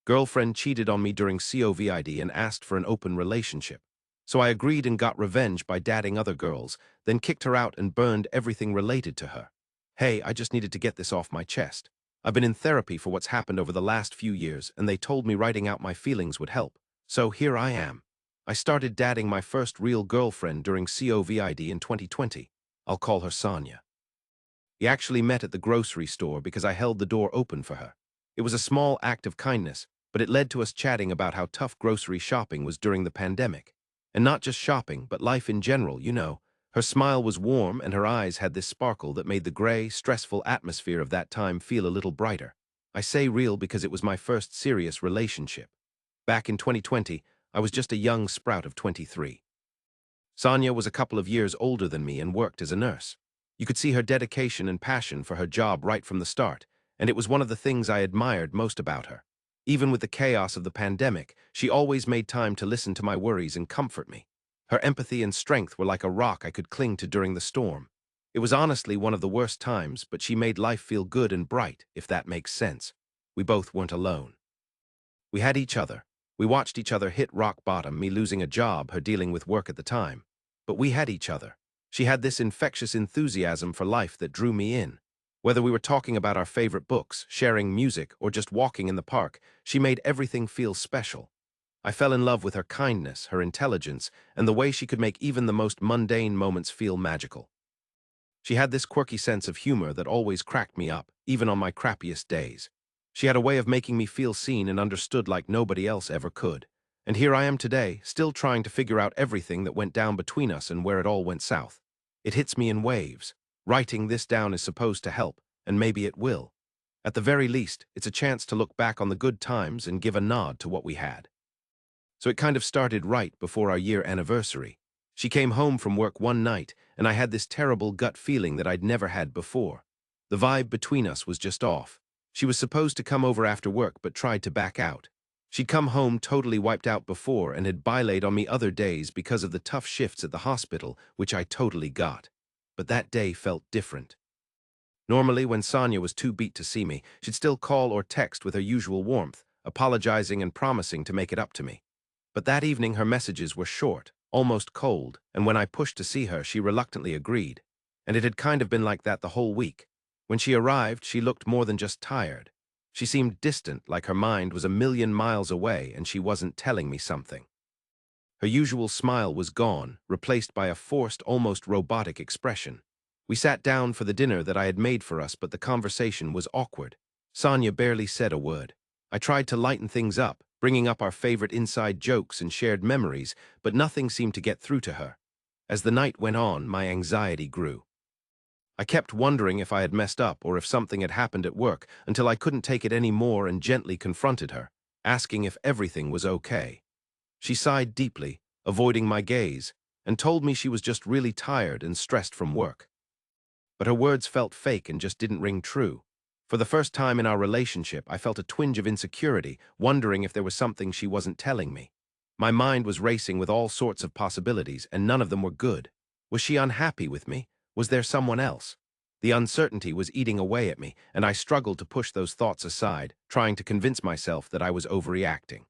Girlfriend cheated on me during COVID and asked for an open relationship. So I agreed and got revenge by dating other girls, then kicked her out and burned everything related to her. Hey, I just needed to get this off my chest. I've been in therapy for what's happened over the last few years, and they told me writing out my feelings would help. So here I am. I started dating my first real girlfriend during COVID in 2020. I'll call her Sonia. We actually met at the grocery store because I held the door open for her. It was a small act of kindness, but it led to us chatting about how tough grocery shopping was during the pandemic. And not just shopping, but life in general, you know. Her smile was warm and her eyes had this sparkle that made the gray, stressful atmosphere of that time feel a little brighter. I say real because it was my first serious relationship. Back in 2020, I was just a young sprout of 23. Sonia was a couple of years older than me and worked as a nurse. You could see her dedication and passion for her job right from the start, and it was one of the things I admired most about her. Even with the chaos of the pandemic, she always made time to listen to my worries and comfort me. Her empathy and strength were like a rock I could cling to during the storm. It was honestly one of the worst times, but she made life feel good and bright, if that makes sense. We both weren't alone. We had each other. We watched each other hit rock bottom, me losing a job, her dealing with work at the time. But we had each other. She had this infectious enthusiasm for life that drew me in. Whether we were talking about our favorite books, sharing music, or just walking in the park, she made everything feel special. I fell in love with her kindness, her intelligence, and the way she could make even the most mundane moments feel magical. She had this quirky sense of humor that always cracked me up, even on my crappiest days. She had a way of making me feel seen and understood like nobody else ever could. And here I am today, still trying to figure out everything that went down between us and where it all went south. It hits me in waves. Writing this down is supposed to help, and maybe it will. At the very least, it's a chance to look back on the good times and give a nod to what we had. So it kind of started right before our year anniversary. She came home from work one night, and I had this terrible gut feeling that I'd never had before. The vibe between us was just off. She was supposed to come over after work but tried to back out. She'd come home totally wiped out before and had bilayed on me other days because of the tough shifts at the hospital, which I totally got. But that day felt different. Normally, when Sonia was too beat to see me, she'd still call or text with her usual warmth, apologizing and promising to make it up to me. But that evening her messages were short, almost cold, and when I pushed to see her, she reluctantly agreed. And it had kind of been like that the whole week. When she arrived, she looked more than just tired. She seemed distant, like her mind was a million miles away and she wasn't telling me something. Her usual smile was gone, replaced by a forced, almost robotic expression. We sat down for the dinner that I had made for us, but the conversation was awkward. Sonia barely said a word. I tried to lighten things up, bringing up our favorite inside jokes and shared memories, but nothing seemed to get through to her. As the night went on, my anxiety grew. I kept wondering if I had messed up or if something had happened at work until I couldn't take it any more and gently confronted her, asking if everything was okay. She sighed deeply, avoiding my gaze, and told me she was just really tired and stressed from work. But her words felt fake and just didn't ring true. For the first time in our relationship, I felt a twinge of insecurity, wondering if there was something she wasn't telling me. My mind was racing with all sorts of possibilities, and none of them were good. Was she unhappy with me? Was there someone else? The uncertainty was eating away at me, and I struggled to push those thoughts aside, trying to convince myself that I was overreacting.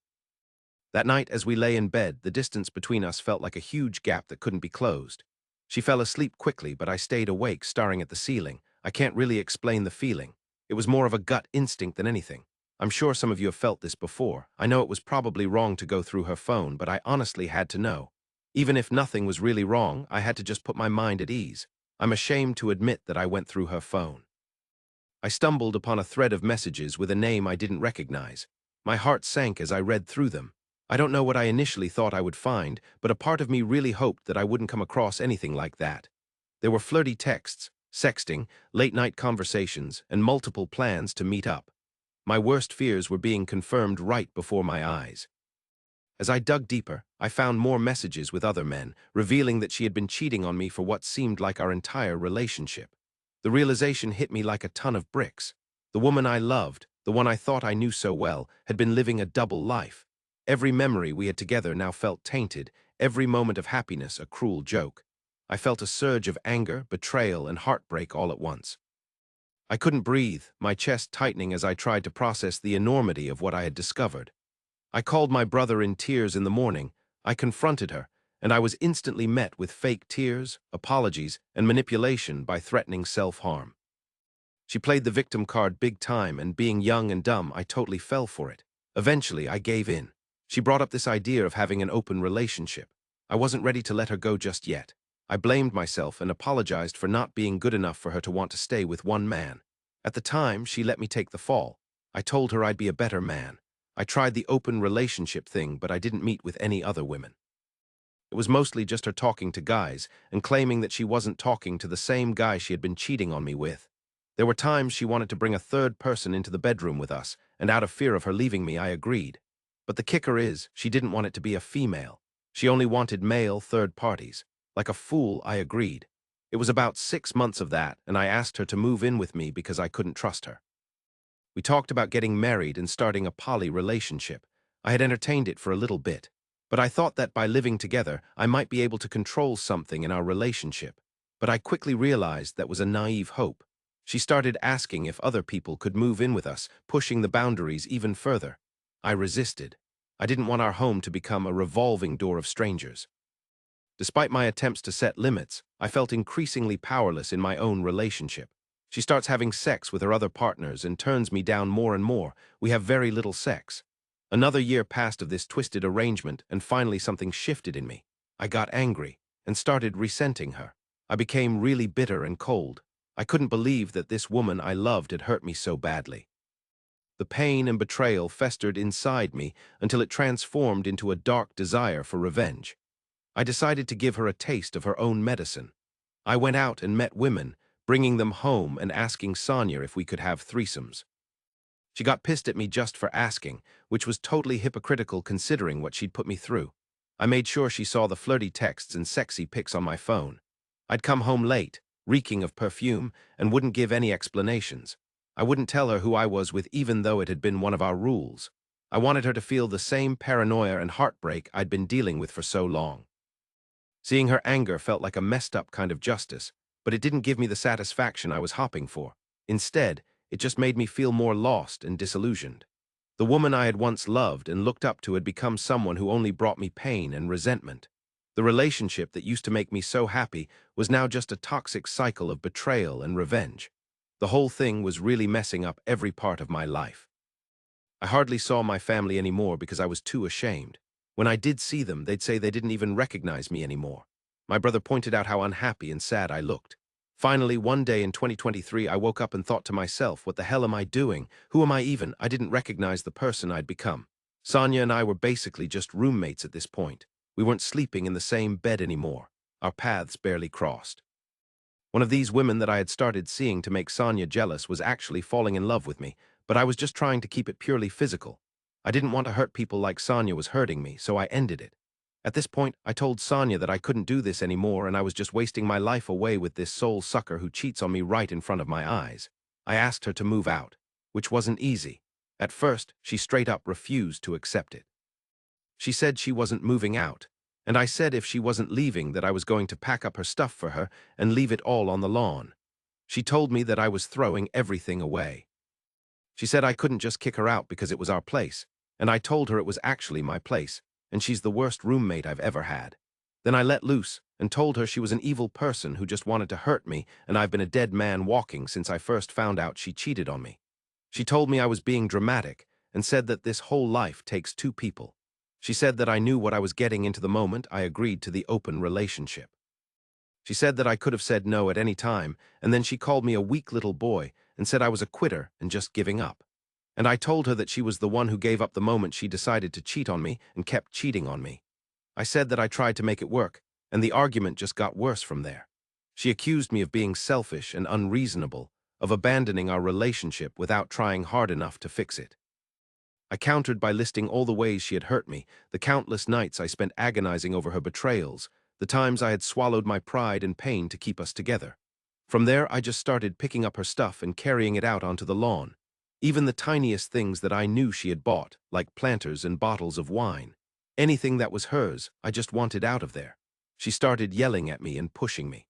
That night, as we lay in bed, the distance between us felt like a huge gap that couldn't be closed. She fell asleep quickly, but I stayed awake, staring at the ceiling. I can't really explain the feeling. It was more of a gut instinct than anything. I'm sure some of you have felt this before. I know it was probably wrong to go through her phone, but I honestly had to know. Even if nothing was really wrong, I had to just put my mind at ease. I'm ashamed to admit that I went through her phone. I stumbled upon a thread of messages with a name I didn't recognize. My heart sank as I read through them. I don't know what I initially thought I would find, but a part of me really hoped that I wouldn't come across anything like that. There were flirty texts, sexting, late-night conversations, and multiple plans to meet up. My worst fears were being confirmed right before my eyes. As I dug deeper, I found more messages with other men, revealing that she had been cheating on me for what seemed like our entire relationship. The realization hit me like a ton of bricks. The woman I loved, the one I thought I knew so well, had been living a double life. Every memory we had together now felt tainted, every moment of happiness a cruel joke. I felt a surge of anger, betrayal, and heartbreak all at once. I couldn't breathe, my chest tightening as I tried to process the enormity of what I had discovered. I called my brother in tears in the morning. I confronted her, and I was instantly met with fake tears, apologies, and manipulation by threatening self-harm. She played the victim card big time, and being young and dumb, I totally fell for it. Eventually, I gave in. She brought up this idea of having an open relationship. I wasn't ready to let her go just yet. I blamed myself and apologized for not being good enough for her to want to stay with one man. At the time, she let me take the fall. I told her I'd be a better man. I tried the open relationship thing, but I didn't meet with any other women. It was mostly just her talking to guys and claiming that she wasn't talking to the same guy she had been cheating on me with. There were times she wanted to bring a third person into the bedroom with us, and out of fear of her leaving me, I agreed. But the kicker is, she didn't want it to be a female. She only wanted male third parties. Like a fool, I agreed. It was about 6 months of that, and I asked her to move in with me because I couldn't trust her. We talked about getting married and starting a poly relationship. I had entertained it for a little bit, but I thought that by living together, I might be able to control something in our relationship. But I quickly realized that was a naive hope. She started asking if other people could move in with us, pushing the boundaries even further. I resisted. I didn't want our home to become a revolving door of strangers. Despite my attempts to set limits, I felt increasingly powerless in my own relationship. She starts having sex with her other partners and turns me down more and more. We have very little sex. Another year passed of this twisted arrangement, and finally something shifted in me. I got angry and started resenting her. I became really bitter and cold. I couldn't believe that this woman I loved had hurt me so badly. The pain and betrayal festered inside me until it transformed into a dark desire for revenge. I decided to give her a taste of her own medicine. I went out and met women, bringing them home and asking Sonia if we could have threesomes. She got pissed at me just for asking, which was totally hypocritical considering what she'd put me through. I made sure she saw the flirty texts and sexy pics on my phone. I'd come home late, reeking of perfume, and wouldn't give any explanations. I wouldn't tell her who I was with even though it had been one of our rules. I wanted her to feel the same paranoia and heartbreak I'd been dealing with for so long. Seeing her anger felt like a messed-up kind of justice, but it didn't give me the satisfaction I was hoping for. Instead, it just made me feel more lost and disillusioned. The woman I had once loved and looked up to had become someone who only brought me pain and resentment. The relationship that used to make me so happy was now just a toxic cycle of betrayal and revenge. The whole thing was really messing up every part of my life. I hardly saw my family anymore because I was too ashamed. When I did see them, they'd say they didn't even recognize me anymore. My brother pointed out how unhappy and sad I looked. Finally, one day in 2023, I woke up and thought to myself, what the hell am I doing? Who am I even? I didn't recognize the person I'd become. Sonia and I were basically just roommates at this point. We weren't sleeping in the same bed anymore. Our paths barely crossed. One of these women that I had started seeing to make Sonia jealous was actually falling in love with me, but I was just trying to keep it purely physical. I didn't want to hurt people like Sonia was hurting me, so I ended it. At this point, I told Sonia that I couldn't do this anymore and I was just wasting my life away with this soul sucker who cheats on me right in front of my eyes. I asked her to move out, which wasn't easy. At first, she straight up refused to accept it. She said she wasn't moving out, and I said if she wasn't leaving that I was going to pack up her stuff for her and leave it all on the lawn. She told me that I was throwing everything away. She said I couldn't just kick her out because it was our place, and I told her it was actually my place, and she's the worst roommate I've ever had. Then I let loose and told her she was an evil person who just wanted to hurt me, and I've been a dead man walking since I first found out she cheated on me. She told me I was being dramatic and said that this whole life takes two people. She said that I knew what I was getting into the moment I agreed to the open relationship. She said that I could have said no at any time, and then she called me a weak little boy and said I was a quitter and just giving up. And I told her that she was the one who gave up the moment she decided to cheat on me and kept cheating on me. I said that I tried to make it work, and the argument just got worse from there. She accused me of being selfish and unreasonable, of abandoning our relationship without trying hard enough to fix it. I countered by listing all the ways she had hurt me, the countless nights I spent agonizing over her betrayals, the times I had swallowed my pride and pain to keep us together. From there, I just started picking up her stuff and carrying it out onto the lawn. Even the tiniest things that I knew she had bought, like planters and bottles of wine. Anything that was hers, I just wanted out of there. She started yelling at me and pushing me.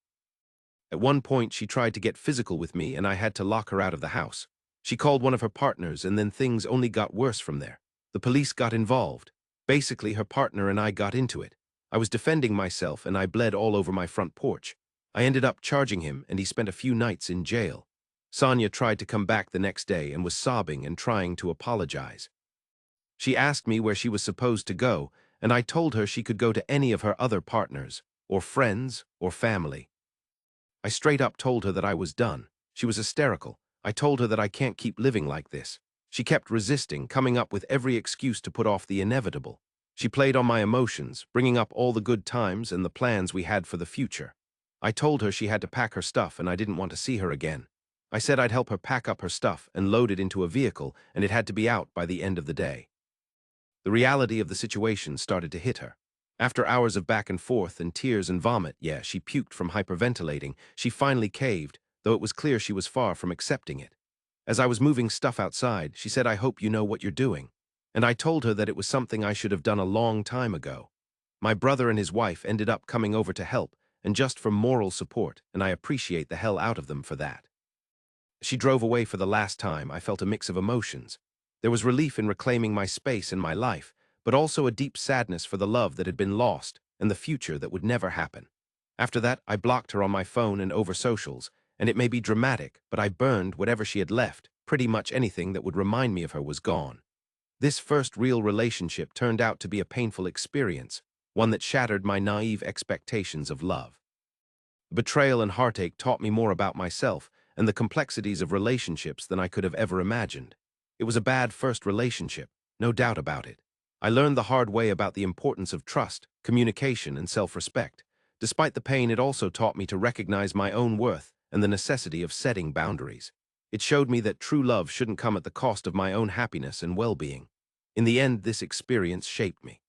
At one point, she tried to get physical with me and I had to lock her out of the house. She called one of her partners and then things only got worse from there. The police got involved. Basically, her partner and I got into it. I was defending myself and I bled all over my front porch. I ended up charging him and he spent a few nights in jail. Sonia tried to come back the next day and was sobbing and trying to apologize. She asked me where she was supposed to go, and I told her she could go to any of her other partners, or friends, or family. I straight up told her that I was done. She was hysterical. I told her that I can't keep living like this. She kept resisting, coming up with every excuse to put off the inevitable. She played on my emotions, bringing up all the good times and the plans we had for the future. I told her she had to pack her stuff and I didn't want to see her again. I said I'd help her pack up her stuff and load it into a vehicle and it had to be out by the end of the day. The reality of the situation started to hit her. After hours of back and forth and tears and vomit, yeah, she puked from hyperventilating, she finally caved, though it was clear she was far from accepting it. As I was moving stuff outside, she said, "I hope you know what you're doing." And I told her that it was something I should have done a long time ago. My brother and his wife ended up coming over to help, and just for moral support, and I appreciate the hell out of them for that. She drove away for the last time. I felt a mix of emotions. There was relief in reclaiming my space in my life, but also a deep sadness for the love that had been lost and the future that would never happen. After that, I blocked her on my phone and over socials, and it may be dramatic, but I burned whatever she had left. Pretty much anything that would remind me of her was gone. This first real relationship turned out to be a painful experience, one that shattered my naive expectations of love. Betrayal and heartache taught me more about myself and the complexities of relationships than I could have ever imagined. It was a bad first relationship, no doubt about it. I learned the hard way about the importance of trust, communication, and self-respect. Despite the pain, it also taught me to recognize my own worth and the necessity of setting boundaries. It showed me that true love shouldn't come at the cost of my own happiness and well-being. In the end, this experience shaped me.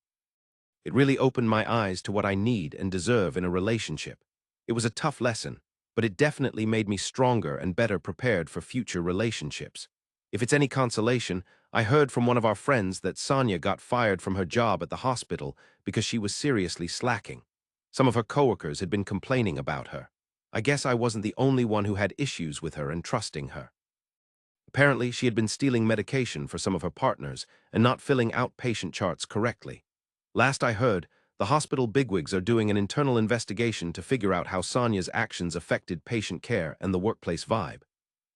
It really opened my eyes to what I need and deserve in a relationship. It was a tough lesson, but it definitely made me stronger and better prepared for future relationships. If it's any consolation, I heard from one of our friends that Sonia got fired from her job at the hospital because she was seriously slacking. Some of her coworkers had been complaining about her. I guess I wasn't the only one who had issues with her and trusting her. Apparently, she had been stealing medication for some of her partners and not filling out patient charts correctly. Last I heard, the hospital bigwigs are doing an internal investigation to figure out how Sonia's actions affected patient care and the workplace vibe.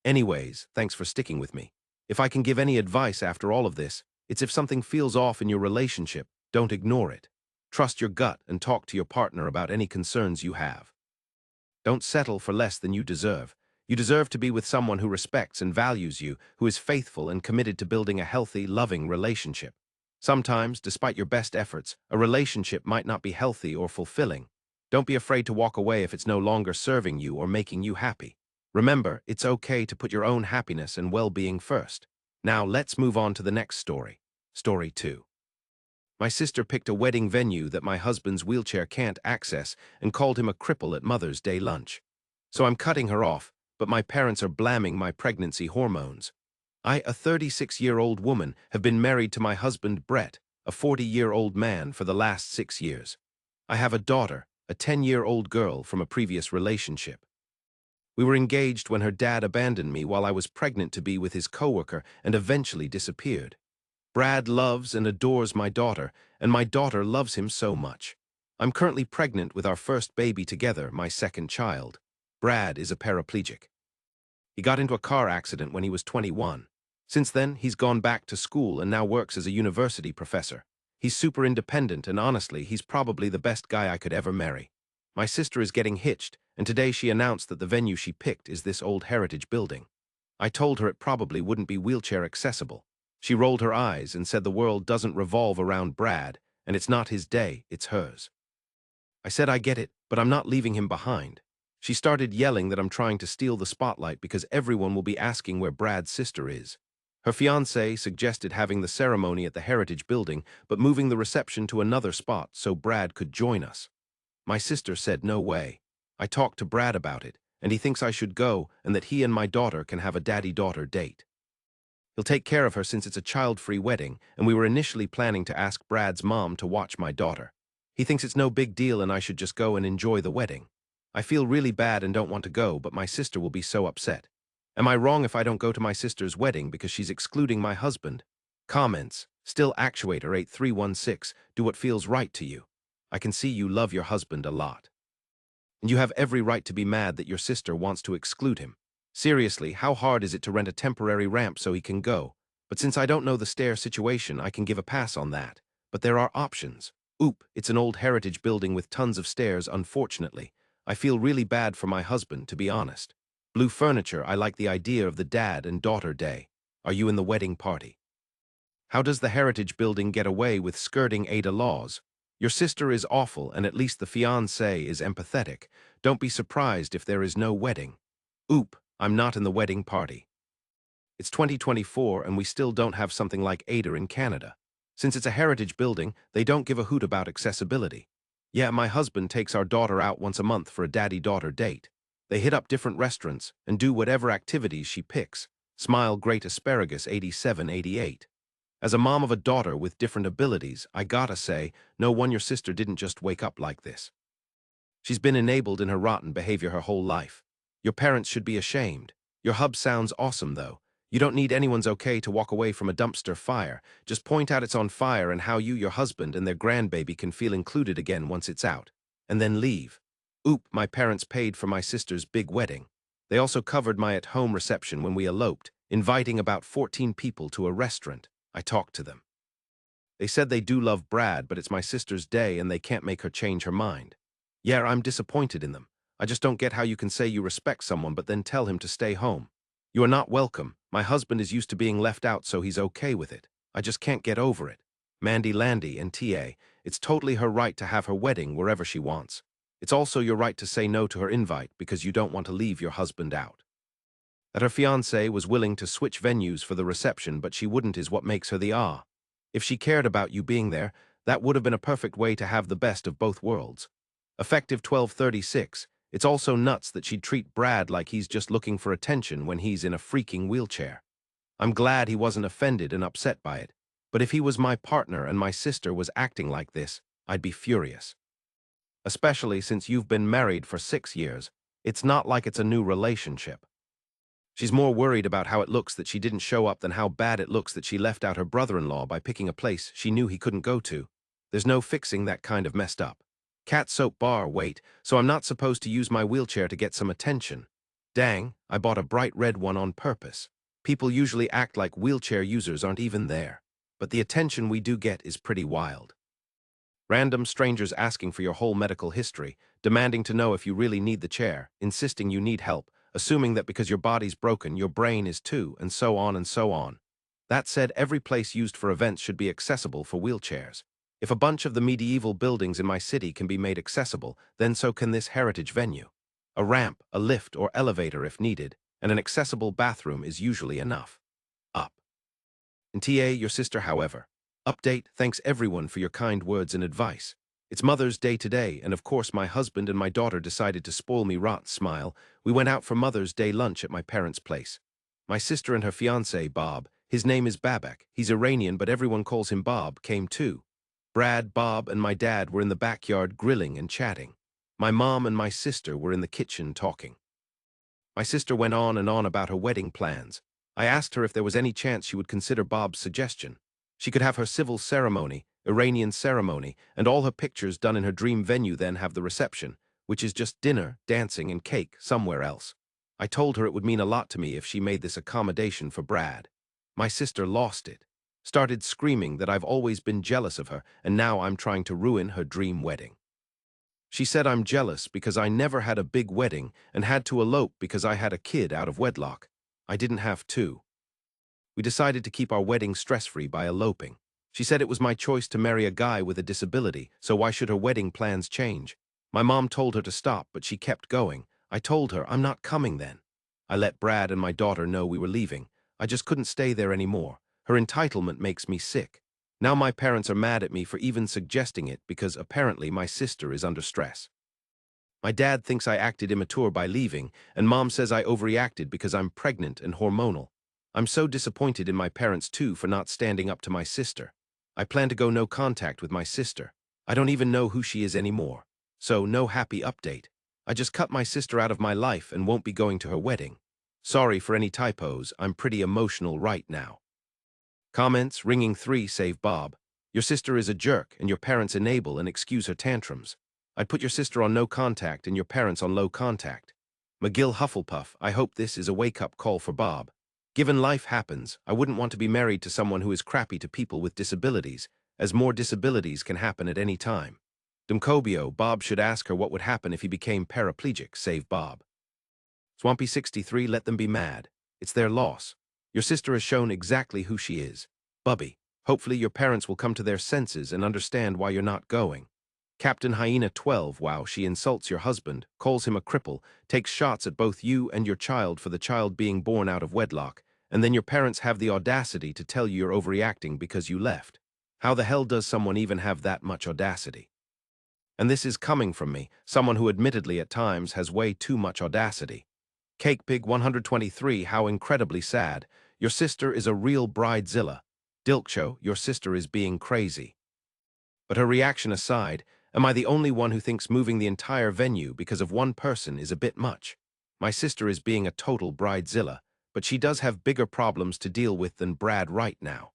Anyways, thanks for sticking with me. If I can give any advice after all of this, it's if something feels off in your relationship, don't ignore it. Trust your gut and talk to your partner about any concerns you have. Don't settle for less than you deserve. You deserve to be with someone who respects and values you, who is faithful and committed to building a healthy, loving relationship. Sometimes, despite your best efforts, a relationship might not be healthy or fulfilling. Don't be afraid to walk away if it's no longer serving you or making you happy. Remember, it's okay to put your own happiness and well-being first. Now let's move on to the next story. Story 2. My sister picked a wedding venue that my husband's wheelchair can't access and called him a cripple at Mother's Day lunch. So I'm cutting her off, but my parents are blaming my pregnancy hormones. I, a 36-year-old woman, have been married to my husband Brett, a 40-year-old man, for the last 6 years. I have a daughter, a 10-year-old girl from a previous relationship. We were engaged when her dad abandoned me while I was pregnant to be with his coworker and eventually disappeared. Brad loves and adores my daughter, and my daughter loves him so much. I'm currently pregnant with our first baby together, my second child. Brad is a paraplegic. He got into a car accident when he was 21. Since then, he's gone back to school and now works as a university professor. He's super independent, and honestly, he's probably the best guy I could ever marry. My sister is getting hitched, and today she announced that the venue she picked is this old heritage building. I told her it probably wouldn't be wheelchair accessible. She rolled her eyes and said the world doesn't revolve around Brad, and it's not his day, it's hers. I said I get it, but I'm not leaving him behind. She started yelling that I'm trying to steal the spotlight because everyone will be asking where Brad's sister is. Her fiancé suggested having the ceremony at the Heritage Building, but moving the reception to another spot so Brad could join us. My sister said no way. I talked to Brad about it, and he thinks I should go and that he and my daughter can have a daddy-daughter date. He'll take care of her since it's a child-free wedding, and we were initially planning to ask Brad's mom to watch my daughter. He thinks it's no big deal and I should just go and enjoy the wedding. I feel really bad and don't want to go, but my sister will be so upset. Am I wrong if I don't go to my sister's wedding because she's excluding my husband? Comments. Still Actuator 8316. Do what feels right to you. I can see you love your husband a lot. And you have every right to be mad that your sister wants to exclude him. Seriously, how hard is it to rent a temporary ramp so he can go? But since I don't know the stair situation, I can give a pass on that. But there are options. Oop, it's an old heritage building with tons of stairs, unfortunately. I feel really bad for my husband, to be honest. Blue furniture, I like the idea of the dad and daughter day. Are you in the wedding party? How does the heritage building get away with skirting Ada laws? Your sister is awful, and at least the fiancé is empathetic. Don't be surprised if there is no wedding. Oop, I'm not in the wedding party. It's 2024 and we still don't have something like Ada in Canada. Since it's a heritage building, they don't give a hoot about accessibility. Yeah, my husband takes our daughter out once a month for a daddy-daughter date. They hit up different restaurants and do whatever activities she picks. Smile Great Asparagus 8788. As a mom of a daughter with different abilities, I gotta say, no wonder your sister didn't just wake up like this. She's been enabled in her rotten behavior her whole life. Your parents should be ashamed. Your hub sounds awesome, though. You don't need anyone's okay to walk away from a dumpster fire. Just point out it's on fire and how you, your husband, and their grandbaby can feel included again once it's out. And then leave. Oop, my parents paid for my sister's big wedding. They also covered my at-home reception when we eloped, inviting about 14 people to a restaurant. I talked to them. They said they do love Brad, but it's my sister's day and they can't make her change her mind. Yeah, I'm disappointed in them. I just don't get how you can say you respect someone but then tell him to stay home. You are not welcome. My husband is used to being left out, so he's okay with it. I just can't get over it. Mandy Landy and TA, it's totally her right to have her wedding wherever she wants. It's also your right to say no to her invite because you don't want to leave your husband out. That her fiancé was willing to switch venues for the reception, but she wouldn't is what makes her the ah. If she cared about you being there, that would have been a perfect way to have the best of both worlds. Effective 12/36, it's also nuts that she'd treat Brad like he's just looking for attention when he's in a freaking wheelchair. I'm glad he wasn't offended and upset by it, but if he was my partner and my sister was acting like this, I'd be furious. Especially since you've been married for 6 years, it's not like it's a new relationship. She's more worried about how it looks that she didn't show up than how bad it looks that she left out her brother-in-law by picking a place she knew he couldn't go to. There's no fixing that kind of messed up. Cat soap bar, wait, so I'm not supposed to use my wheelchair to get some attention. Dang, I bought a bright red one on purpose. People usually act like wheelchair users aren't even there. But the attention we do get is pretty wild. Random strangers asking for your whole medical history, demanding to know if you really need the chair, insisting you need help, assuming that because your body's broken, your brain is too, and so on and so on. That said, every place used for events should be accessible for wheelchairs. If a bunch of the medieval buildings in my city can be made accessible, then so can this heritage venue. A ramp, a lift, or elevator if needed, and an accessible bathroom is usually enough. Up. And TA, your sister, however. Update, thanks everyone for your kind words and advice. It's Mother's Day today, and of course my husband and my daughter decided to spoil me rot smile. We went out for Mother's Day lunch at my parents' place. My sister and her fiancé, Bob, his name is Babak, he's Iranian but everyone calls him Bob, came too. Brad, Bob, and my dad were in the backyard grilling and chatting. My mom and my sister were in the kitchen talking. My sister went on and on about her wedding plans. I asked her if there was any chance she would consider Bob's suggestion. She could have her civil ceremony, Iranian ceremony, and all her pictures done in her dream venue, then have the reception, which is just dinner, dancing, and cake somewhere else. I told her it would mean a lot to me if she made this accommodation for Brad. My sister lost it. Started screaming that I've always been jealous of her, and now I'm trying to ruin her dream wedding. She said I'm jealous because I never had a big wedding and had to elope because I had a kid out of wedlock. I didn't have to. We decided to keep our wedding stress-free by eloping. She said it was my choice to marry a guy with a disability, so why should her wedding plans change? My mom told her to stop, but she kept going. I told her I'm not coming then. I let Brad and my daughter know we were leaving. I just couldn't stay there anymore. Her entitlement makes me sick. Now my parents are mad at me for even suggesting it because apparently my sister is under stress. My dad thinks I acted immature by leaving, and mom says I overreacted because I'm pregnant and hormonal. I'm so disappointed in my parents too for not standing up to my sister. I plan to go no contact with my sister. I don't even know who she is anymore. So no happy update. I just cut my sister out of my life and won't be going to her wedding. Sorry for any typos, I'm pretty emotional right now. Comments, ringing 3, save Bob. Your sister is a jerk and your parents enable and excuse her tantrums. I'd put your sister on no contact and your parents on low contact. McGill Hufflepuff, I hope this is a wake-up call for Bob. Given life happens, I wouldn't want to be married to someone who is crappy to people with disabilities, as more disabilities can happen at any time. Dumcobio, Bob should ask her what would happen if he became paraplegic, save Bob. Swampy63, let them be mad. It's their loss. Your sister has shown exactly who she is. Bubby, hopefully your parents will come to their senses and understand why you're not going. Captain Hyena 12, wow, she insults your husband, calls him a cripple, takes shots at both you and your child for the child being born out of wedlock, and then your parents have the audacity to tell you you're overreacting because you left. How the hell does someone even have that much audacity? And this is coming from me, someone who admittedly at times has way too much audacity. Cakepig 123, how incredibly sad. Your sister is a real bridezilla. Dilkshow, your sister is being crazy. But her reaction aside, am I the only one who thinks moving the entire venue because of one person is a bit much? My sister is being a total bridezilla, but she does have bigger problems to deal with than Brad right now.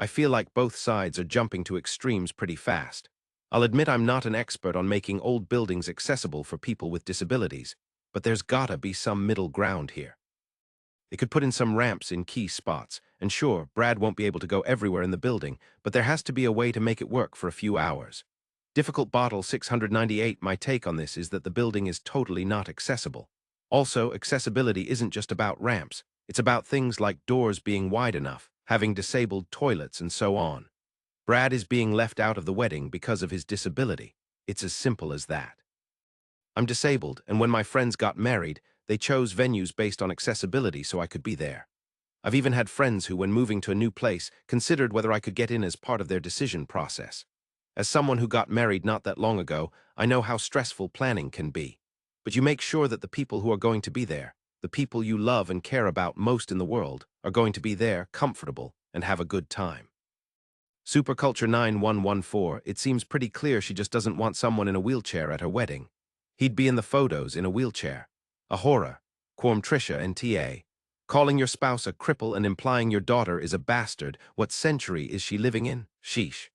I feel like both sides are jumping to extremes pretty fast. I'll admit I'm not an expert on making old buildings accessible for people with disabilities, but there's gotta be some middle ground here. They could put in some ramps in key spots, and sure, Brad won't be able to go everywhere in the building, but there has to be a way to make it work for a few hours. Difficult Bottle 698, my take on this is that the building is totally not accessible. Also, accessibility isn't just about ramps, it's about things like doors being wide enough, having disabled toilets, and so on. Brad is being left out of the wedding because of his disability. It's as simple as that. I'm disabled, and when my friends got married, they chose venues based on accessibility so I could be there. I've even had friends who, when moving to a new place, considered whether I could get in as part of their decision process. As someone who got married not that long ago, I know how stressful planning can be. But you make sure that the people who are going to be there, the people you love and care about most in the world, are going to be there, comfortable, and have a good time. Superculture 9114, it seems pretty clear she just doesn't want someone in a wheelchair at her wedding. He'd be in the photos in a wheelchair. A horror. Quorm Trisha and TA. Calling your spouse a cripple and implying your daughter is a bastard. What century is she living in? Sheesh.